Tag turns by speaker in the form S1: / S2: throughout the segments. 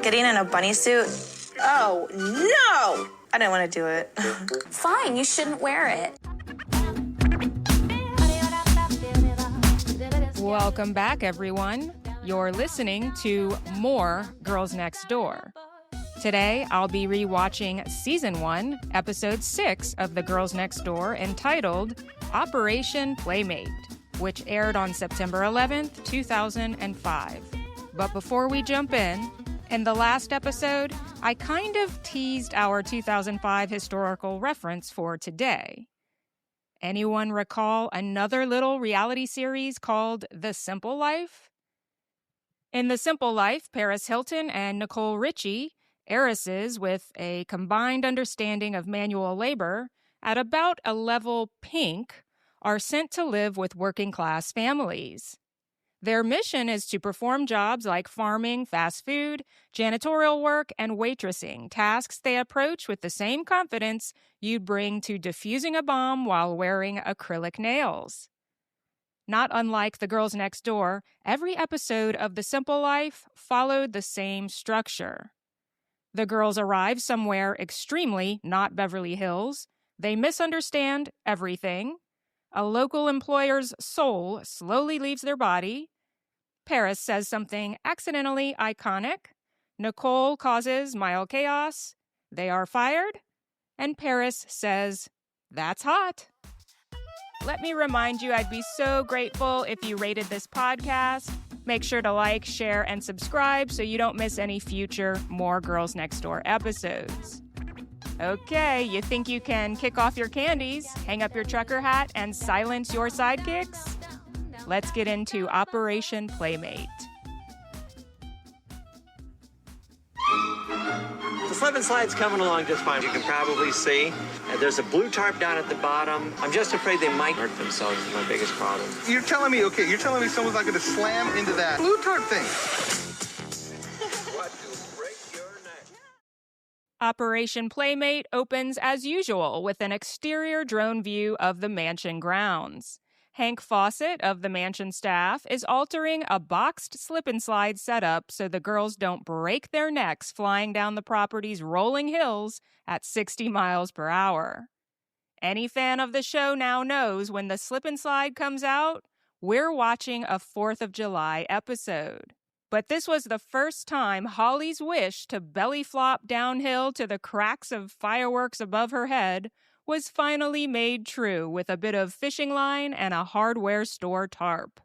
S1: Getting in a bunny suit? Oh, no! I didn't want to do it.
S2: Fine, you shouldn't wear it.
S3: Welcome back, everyone. You're listening to more Girls Next Door. Today, I'll be rewatching Season 1, Episode 6 of The Girls Next Door, entitled Operation Playmate, which aired on September 11th, 2005. But before we jump in the last episode, I kind of teased our 2005 historical reference for today. Anyone recall another little reality series called The Simple Life? In The Simple Life, Paris Hilton and Nicole Richie, heiresses with a combined understanding of manual labor at about a level pink, are sent to live with working-class families. Their mission is to perform jobs like farming, fast food, janitorial work, and waitressing, tasks they approach with the same confidence you'd bring to defusing a bomb while wearing acrylic nails. Not unlike The Girls Next Door, every episode of The Simple Life followed the same structure. The girls arrive somewhere extremely not Beverly Hills. They misunderstand everything. A local employer's soul slowly leaves their body. Paris says something accidentally iconic. Nicole causes mild chaos. They are fired. And Paris says, "That's hot." Let me remind you, I'd be so grateful if you rated this podcast. Make sure to like, share, and subscribe so you don't miss any future More Girls Next Door episodes. Okay, you think you can kick off your candies, hang up your trucker hat, and silence your sidekicks? Let's get into Operation Playmate.
S4: The slip and slide's coming along just fine. You can probably see. There's a blue tarp down at the bottom. I'm just afraid they might hurt themselves. Is my biggest problem.
S5: You're telling me someone's not going to slam into that blue tarp thing?
S4: What to break your neck?
S3: Operation Playmate opens as usual with an exterior drone view of the mansion grounds. Hank Fawcett of the mansion staff is altering a boxed slip-and-slide setup so the girls don't break their necks flying down the property's rolling hills at 60 miles per hour. Any fan of the show now knows when the slip-and-slide comes out, we're watching a 4th of July episode. But this was the first time Holly's wish to belly flop downhill to the cracks of fireworks above her head was finally made true with a bit of fishing line and a hardware store tarp.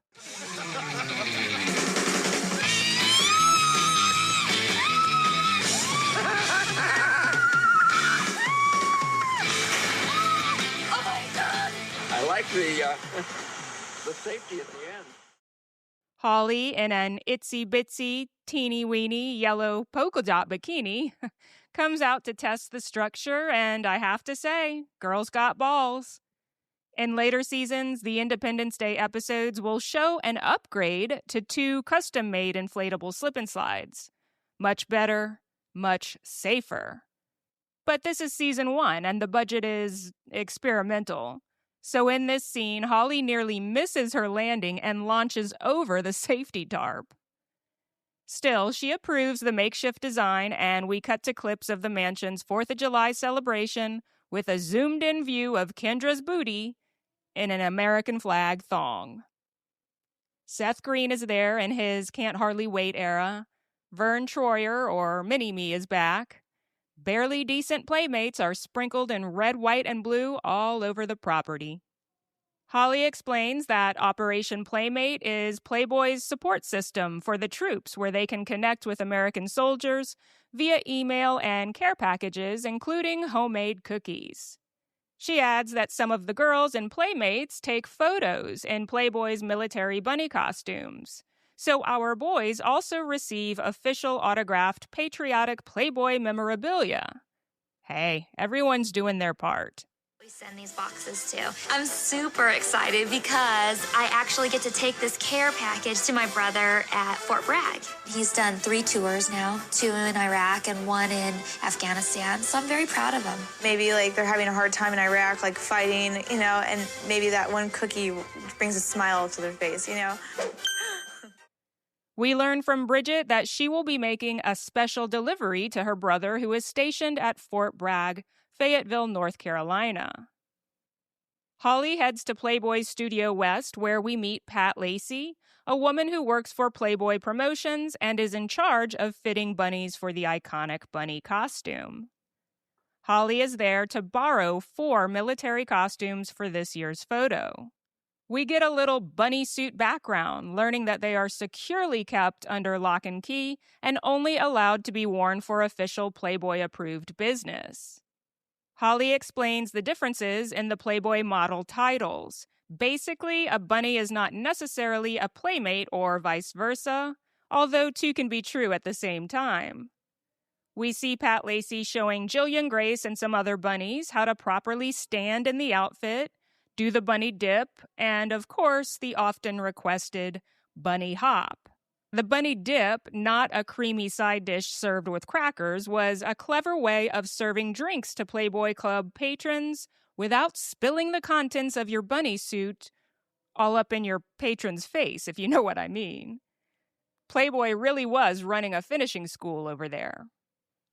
S4: I like the safety at the end.
S3: Holly, in an itsy-bitsy, teeny-weeny yellow polka dot bikini, comes out to test the structure, and I have to say, girls got balls. In later seasons, the Independence Day episodes will show an upgrade to 2 custom-made inflatable slip-and-slides. Much better, much safer. But this is season 1, and the budget is experimental. So in this scene, Holly nearly misses her landing and launches over the safety tarp. Still, she approves the makeshift design, and we cut to clips of the mansion's 4th of July celebration with a zoomed-in view of Kendra's booty in an American flag thong. Seth Green is there in his Can't Hardly Wait era. Vern Troyer, or Mini-Me, is back. Barely decent playmates are sprinkled in red, white, and blue all over the property. Holly explains that Operation Playmate is Playboy's support system for the troops where they can connect with American soldiers via email and care packages, including homemade cookies. She adds that some of the girls in Playmates take photos in Playboy's military bunny costumes. So our boys also receive official autographed patriotic Playboy memorabilia. Hey, everyone's doing their part.
S2: We send these boxes too. I'm super excited because I actually get to take this care package to my brother at Fort Bragg. He's done 3 tours now, 2 in Iraq and 1 in Afghanistan, so I'm very proud of him.
S1: Maybe like they're having a hard time in Iraq, like fighting, and maybe that one cookie brings a smile to their face,
S3: We learn from Bridget that she will be making a special delivery to her brother who is stationed at Fort Bragg, Fayetteville, North Carolina. Holly heads to Playboy's Studio West, where we meet Pat Lacey, a woman who works for Playboy Promotions and is in charge of fitting bunnies for the iconic bunny costume. Holly is there to borrow 4 military costumes for this year's photo. We get a little bunny suit background, learning that they are securely kept under lock and key and only allowed to be worn for official Playboy-approved business. Holly explains the differences in the Playboy model titles. Basically, a bunny is not necessarily a Playmate or vice versa, although 2 can be true at the same time. We see Pat Lacey showing Jillian Grace and some other bunnies how to properly stand in the outfit, do the bunny dip, and, of course, the often requested bunny hop. The bunny dip, not a creamy side dish served with crackers, was a clever way of serving drinks to Playboy Club patrons without spilling the contents of your bunny suit all up in your patron's face, if you know what I mean. Playboy really was running a finishing school over there.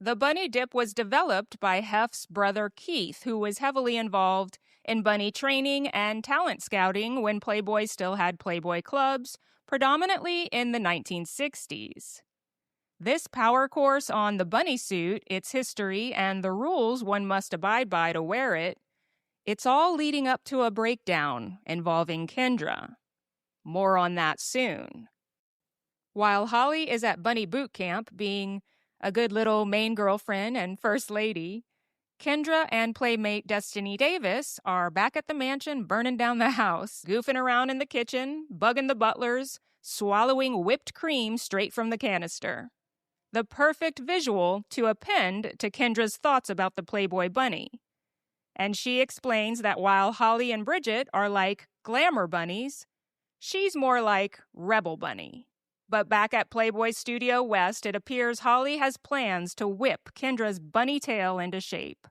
S3: The bunny dip was developed by Hef's brother Keith, who was heavily involved in bunny training and talent scouting when Playboy still had Playboy clubs, predominantly in the 1960s. This power course on the bunny suit, its history, and the rules one must abide by to wear it, it's all leading up to a breakdown involving Kendra. More on that soon. While Holly is at bunny boot camp being a good little main girlfriend and first lady, Kendra and Playmate Destiny Davis are back at the mansion burning down the house, goofing around in the kitchen, bugging the butlers, swallowing whipped cream straight from the canister. The perfect visual to append to Kendra's thoughts about the Playboy bunny. And she explains that while Holly and Bridget are like glamour bunnies, she's more like rebel bunny. But back at Playboy Studio West, it appears Holly has plans to whip Kendra's bunny tail into shape.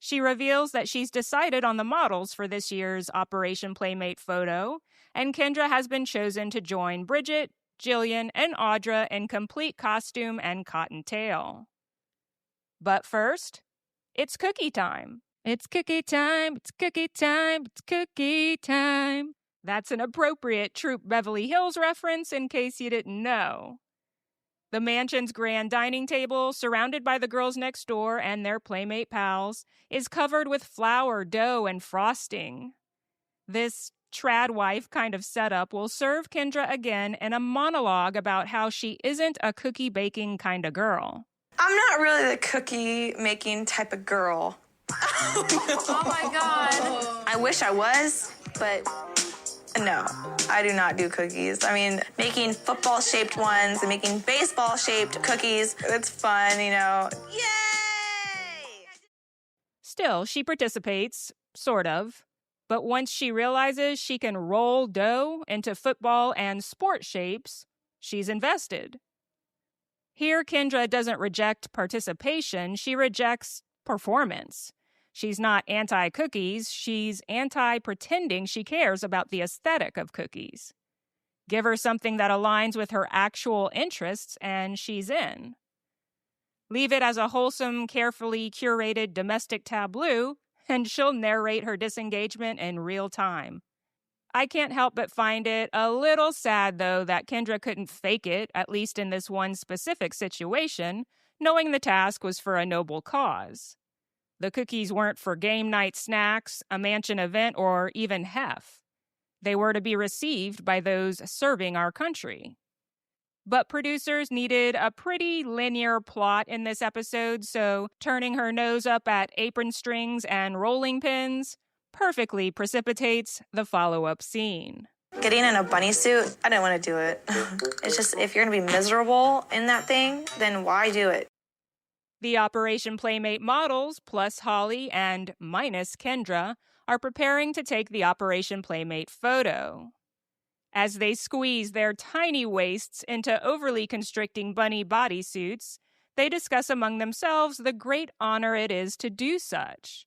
S3: She reveals that she's decided on the models for this year's Operation Playmate photo, and Kendra has been chosen to join Bridget, Jillian, and Audra in complete costume and cotton tail. But first, it's cookie time. It's cookie time, it's cookie time, it's cookie time. That's an appropriate Troop Beverly Hills reference in case you didn't know. The mansion's grand dining table, surrounded by the girls next door and their Playmate pals, is covered with flour, dough, and frosting. This trad wife kind of setup will serve Kendra again in a monologue about how she isn't a cookie baking kind of girl.
S1: I'm not really the cookie making type of girl.
S2: Oh my God.
S1: I wish I was, but no, I do not do cookies. I mean, making football-shaped ones and making baseball-shaped cookies, it's fun, you know. Yay!
S3: Still, she participates, sort of. But once she realizes she can roll dough into football and sport shapes, she's invested. Here, Kendra doesn't reject participation, she rejects performance. She's not anti-cookies, she's anti-pretending she cares about the aesthetic of cookies. Give her something that aligns with her actual interests, and she's in. Leave it as a wholesome, carefully curated domestic tableau, and she'll narrate her disengagement in real time. I can't help but find it a little sad, though, that Kendra couldn't fake it, at least in this one specific situation, knowing the task was for a noble cause. The cookies weren't for game night snacks, a mansion event, or even Hef. They were to be received by those serving our country. But producers needed a pretty linear plot in this episode, so turning her nose up at apron strings and rolling pins perfectly precipitates the follow-up scene.
S1: Getting in a bunny suit, I didn't want to do it. It's just, if you're going to be miserable in that thing, then why do it?
S3: The Operation Playmate models, plus Holly and minus Kendra, are preparing to take the Operation Playmate photo. As they squeeze their tiny waists into overly constricting bunny bodysuits, they discuss among themselves the great honor it is to do such.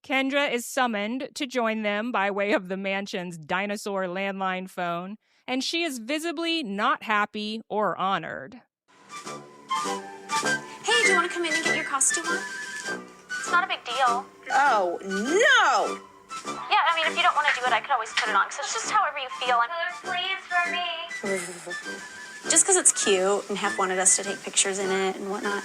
S3: Kendra is summoned to join them by way of the mansion's dinosaur landline phone, and she is visibly not happy or honored.
S6: Hey, do you want to come in and get your costume on?
S2: It's not a big deal.
S1: Oh, no!
S2: Yeah, I mean, if you don't want to do it, I could always put it on, because it's just however you feel. Please, for me.
S6: Just because it's cute, and Hef wanted us to take pictures in it and whatnot.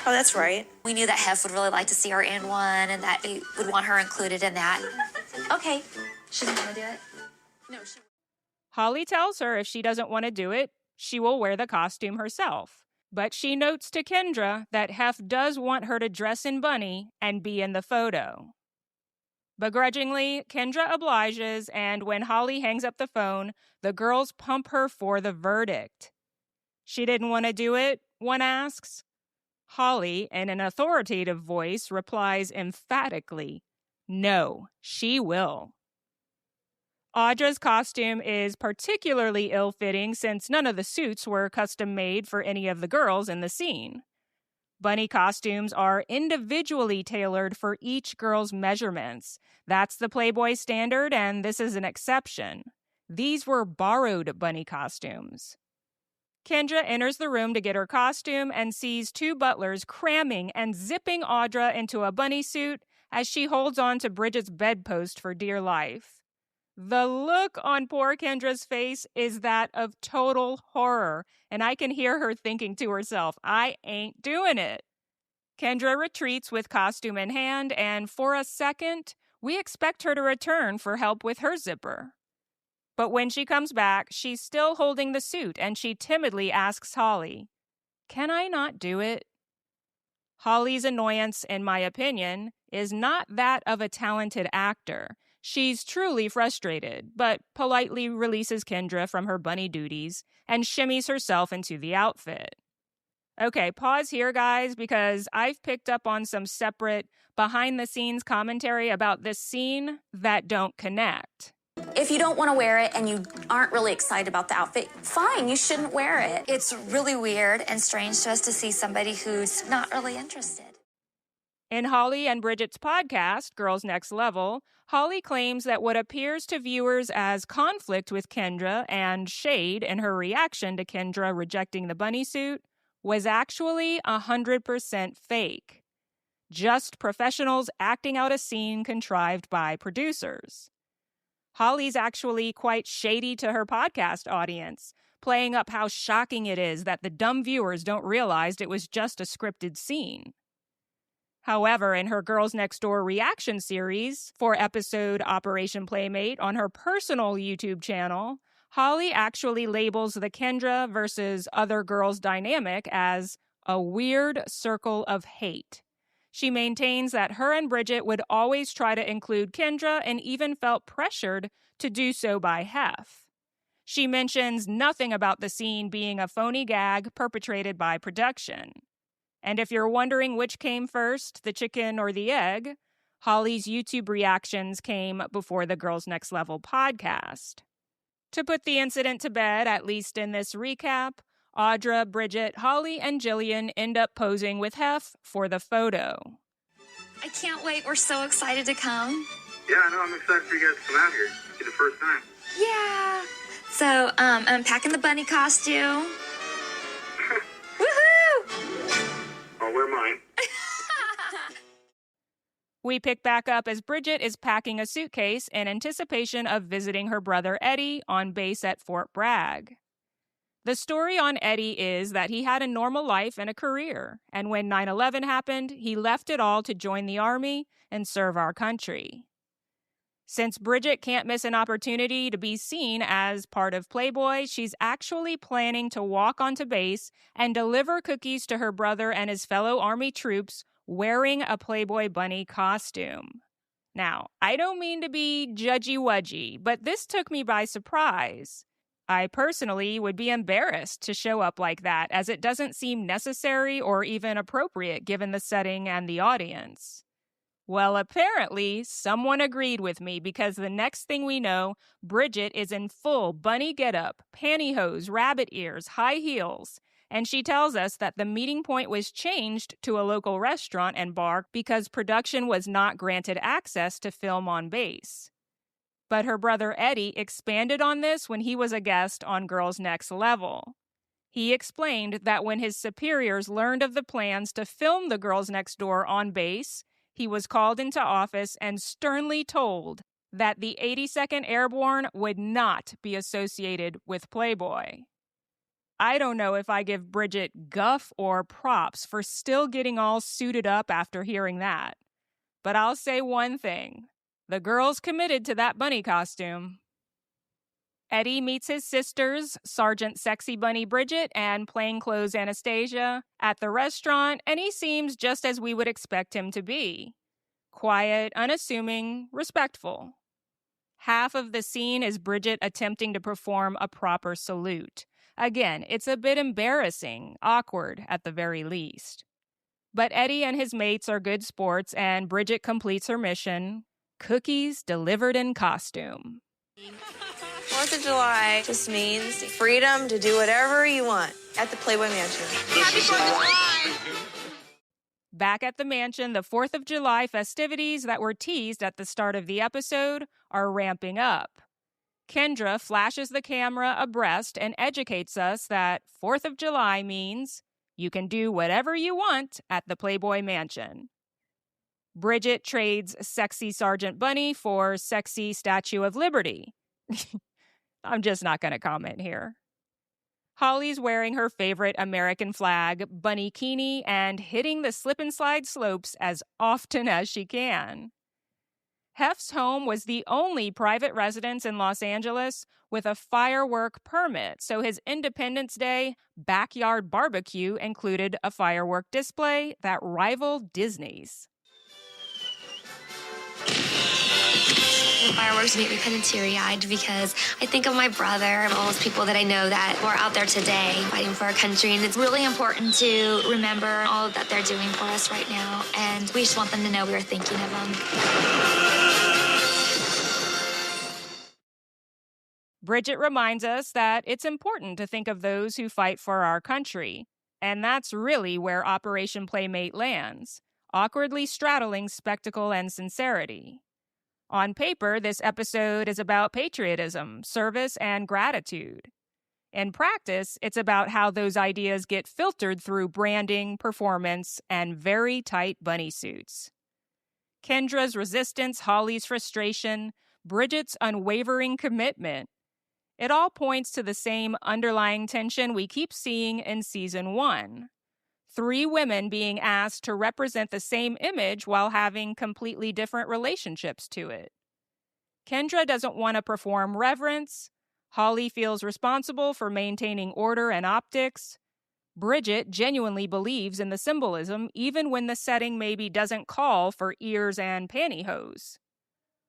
S1: Oh, that's right.
S2: We knew that Hef would really like to see her in one, and that he would want her included in that.
S6: Okay.
S2: She doesn't want to do it?
S6: No, she...
S3: Holly tells her if she doesn't want to do it, she will wear the costume herself. But she notes to Kendra that Hef does want her to dress in bunny and be in the photo. Begrudgingly, Kendra obliges, and when Holly hangs up the phone, the girls pump her for the verdict. She didn't want to do it, one asks. Holly, in an authoritative voice, replies emphatically, no, she will. Audra's costume is particularly ill-fitting since none of the suits were custom-made for any of the girls in the scene. Bunny costumes are individually tailored for each girl's measurements. That's the Playboy standard, and this is an exception. These were borrowed bunny costumes. Kendra enters the room to get her costume and sees two butlers cramming and zipping Audra into a bunny suit as she holds on to Bridget's bedpost for dear life. The look on poor Kendra's face is that of total horror, and I can hear her thinking to herself, I ain't doing it. Kendra retreats with costume in hand, and for a second, we expect her to return for help with her zipper. But when she comes back, she's still holding the suit, and she timidly asks Holly, can I not do it? Holly's annoyance, in my opinion, is not that of a talented actor. She's truly frustrated, but politely releases Kendra from her bunny duties and shimmies herself into the outfit. Okay, pause here, guys, because I've picked up on some separate behind-the-scenes commentary about this scene that don't connect.
S6: If you don't want to wear it and you aren't really excited about the outfit, fine, you shouldn't wear it.
S2: It's really weird and strange to us to see somebody who's not really interested.
S3: In Holly and Bridget's podcast, Girls Next Level, Holly claims that what appears to viewers as conflict with Kendra and shade in her reaction to Kendra rejecting the bunny suit was actually 100% fake. Just professionals acting out a scene contrived by producers. Holly's actually quite shady to her podcast audience, playing up how shocking it is that the dumb viewers don't realize it was just a scripted scene. However, in her Girls Next Door reaction series for episode Operation Playmate on her personal YouTube channel, Holly actually labels the Kendra versus other girls dynamic as a weird circle of hate. She maintains that her and Bridget would always try to include Kendra and even felt pressured to do so by Hef. She mentions nothing about the scene being a phony gag perpetrated by production. And if you're wondering which came first, the chicken or the egg, Holly's YouTube reactions came before the Girls Next Level podcast. To put the incident to bed, at least in this recap, Audra, Bridget, Holly, and Jillian end up posing with Hef for the photo.
S2: I can't wait. We're so excited to come.
S5: Yeah, I know. I'm excited for you guys to come out here. It's the first time.
S2: Yeah. So, I'm packing the bunny costume. Woohoo!
S5: I'll wear mine.
S3: We pick back up as Bridget is packing a suitcase in anticipation of visiting her brother Eddie on base at Fort Bragg. The story on Eddie is that he had a normal life and a career, and when 9/11 happened, he left it all to join the Army and serve our country. Since Bridget can't miss an opportunity to be seen as part of Playboy, she's actually planning to walk onto base and deliver cookies to her brother and his fellow Army troops wearing a Playboy bunny costume. Now, I don't mean to be judgy-wudgy, but this took me by surprise. I personally would be embarrassed to show up like that, as it doesn't seem necessary or even appropriate given the setting and the audience. Well, apparently, someone agreed with me because the next thing we know, Bridget is in full bunny getup, pantyhose, rabbit ears, high heels, and she tells us that the meeting point was changed to a local restaurant and bar because production was not granted access to film on base. But her brother Eddie expanded on this when he was a guest on Girls Next Level. He explained that when his superiors learned of the plans to film the Girls Next Door on base, he was called into office and sternly told that the 82nd Airborne would not be associated with Playboy. I don't know if I give Bridget guff or props for still getting all suited up after hearing that. But I'll say one thing. The girl's committed to that bunny costume. Eddie meets his sisters, Sergeant Sexy Bunny Bridget and Plainclothes Anastasia, at the restaurant, and he seems just as we would expect him to be. Quiet, unassuming, respectful. Half of the scene is Bridget attempting to perform a proper salute. Again, it's a bit embarrassing, awkward at the very least. But Eddie and his mates are good sports, and Bridget completes her mission. Cookies delivered in costume.
S1: 4th of July just means freedom to do whatever you want at the Playboy Mansion. Happy 4th of July!
S3: Back at the mansion, the 4th of July festivities that were teased at the start of the episode are ramping up. Kendra flashes the camera abreast and educates us that 4th of July means you can do whatever you want at the Playboy Mansion. Bridget trades sexy Sergeant Bunny for sexy Statue of Liberty. I'm just not going to comment here. Holly's wearing her favorite American flag, bunny-kini, and hitting the slip-and-slide slopes as often as she can. Hef's home was the only private residence in Los Angeles with a firework permit, so his Independence Day backyard barbecue included a firework display that rivaled Disney's.
S2: The fireworks make me kind of teary-eyed because I think of my brother and all those people that I know that are out there today fighting for our country, and it's really important to remember all that they're doing for us right now, and we just want them to know we are thinking of them.
S3: Bridget reminds us that it's important to think of those who fight for our country, and that's really where Operation Playmate lands, awkwardly straddling spectacle and sincerity. On paper, this episode is about patriotism, service, and gratitude. In practice, it's about how those ideas get filtered through branding, performance, and very tight bunny suits. Kendra's resistance, Holly's frustration, Bridget's unwavering commitment. It all points to the same underlying tension we keep seeing in Season 1. 3 women being asked to represent the same image while having completely different relationships to it. Kendra doesn't want to perform reverence. Holly feels responsible for maintaining order and optics. Bridget genuinely believes in the symbolism even when the setting maybe doesn't call for ears and pantyhose.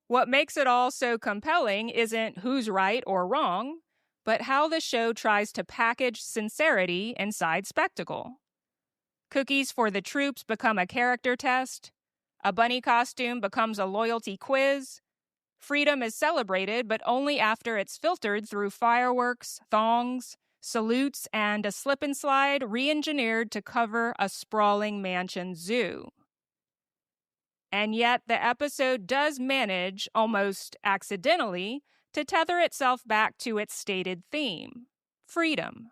S3: What makes it all so compelling isn't who's right or wrong, but how the show tries to package sincerity inside spectacle. Cookies for the troops become a character test. A bunny costume becomes a loyalty quiz. Freedom is celebrated, but only after it's filtered through fireworks, thongs, salutes, and a slip and slide re-engineered to cover a sprawling mansion zoo. And yet the episode does manage, almost accidentally, to tether itself back to its stated theme, freedom.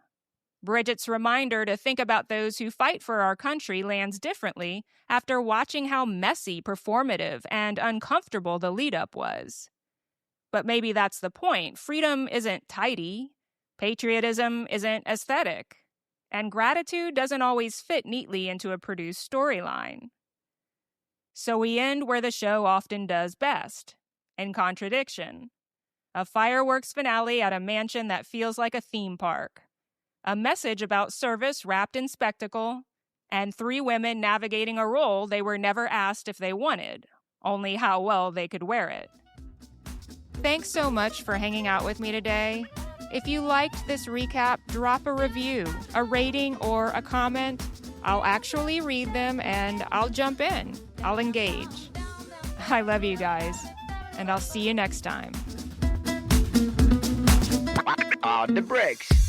S3: Bridget's reminder to think about those who fight for our country lands differently after watching how messy, performative, and uncomfortable the lead-up was. But maybe that's the point. Freedom isn't tidy. Patriotism isn't aesthetic. And gratitude doesn't always fit neatly into a produced storyline. So we end where the show often does best, in contradiction. A fireworks finale at a mansion that feels like a theme park. A message about service wrapped in spectacle, and 3 women navigating a role they were never asked if they wanted, only how well they could wear it. Thanks so much for hanging out with me today. If you liked this recap, drop a review, a rating, or a comment. I'll actually read them and I'll jump in. I'll engage. I love you guys, and I'll see you next time.
S7: On the bricks.